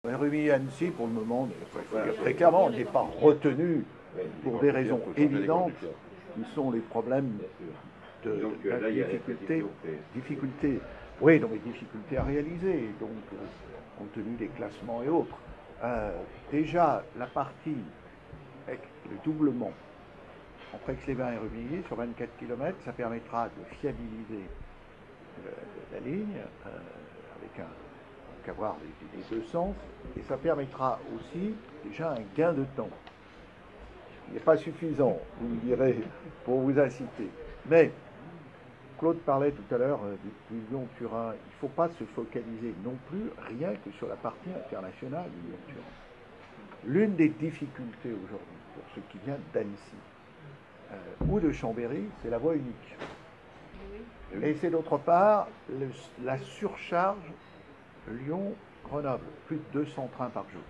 RUMI-Annecy, pour le moment, il faut dire très clairement, n'est pas retenu pour des raisons évidentes, qui sont les problèmes de difficultés. Oui, non, mais difficultés à réaliser, donc compte tenu des classements et autres. Déjà, la partie avec le doublement entre Aix-les-Bains et Rumilly sur 24 km, ça permettra de fiabiliser la ligne avec avoir les deux sens, et ça permettra aussi déjà un gain de temps. Il n'est pas suffisant, vous me direz, pour vous inciter. Mais Claude parlait tout à l'heure du Lyon-Turin. Il ne faut pas se focaliser non plus rien que sur la partie internationale du Lyon-Turin. L'une des difficultés aujourd'hui, pour ceux qui viennent d'Annecy ou de Chambéry, c'est la voie unique. Et c'est d'autre part la surcharge Lyon-Grenoble, plus de 200 trains par jour.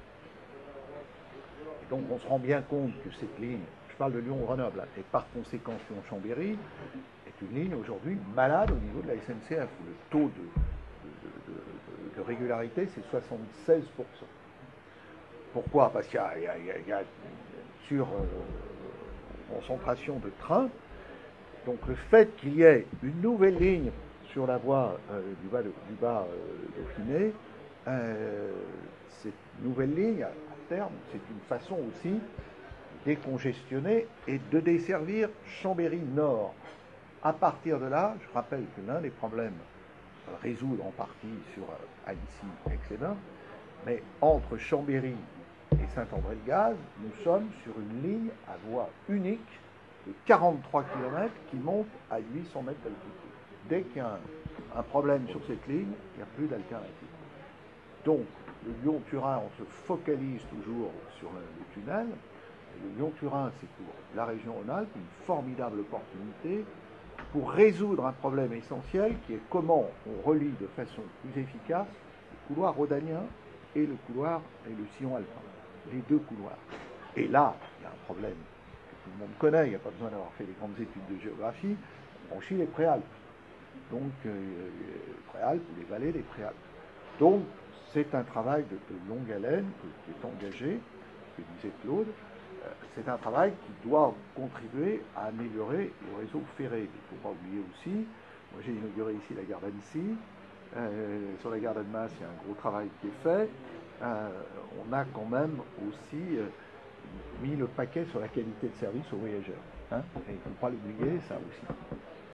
Et donc on se rend bien compte que cette ligne, je parle de Lyon-Grenoble, et par conséquent Lyon-Chambéry, est une ligne aujourd'hui malade au niveau de la SNCF, où le taux de régularité c'est 76%. Pourquoi? Parce qu'il y a sur concentration de trains, donc le fait qu'il y ait une nouvelle ligne sur la voie du bas Dauphiné, cette nouvelle ligne, à terme, c'est une façon aussi de décongestionner et de desservir Chambéry Nord. À partir de là, je rappelle que l'un des problèmes à résoudre en partie sur Annecy et Aix-les-Bains, mais entre Chambéry et Saint-André-le-Gaz, nous sommes sur une ligne à voie unique de 43 km qui monte à 800 mètres d'altitude. Dès qu'il y a un problème sur cette ligne, il n'y a plus d'alternative. Donc, le Lyon-Turin, on se focalise toujours sur le tunnel. Le Lyon-Turin, c'est pour la région Rhône-Alpes une formidable opportunité pour résoudre un problème essentiel qui est comment on relie de façon plus efficace le couloir rhodanien et le sillon alpin. Les deux couloirs. Et là, il y a un problème que tout le monde connaît, il n'y a pas besoin d'avoir fait des grandes études de géographie, on franchit les préalpes. Donc, les préalpes ou les vallées des préalpes. Donc, c'est un travail de longue haleine qui est engagé, que disait Claude. C'est un travail qui doit contribuer à améliorer le réseau ferré. Il ne faut pas oublier aussi, moi j'ai inauguré ici la gare d'Annecy. Sur la gare d'Annemasse, il y a un gros travail qui est fait. On a quand même aussi mis le paquet sur la qualité de service aux voyageurs. Hein, et il ne faut pas l'oublier, ça aussi.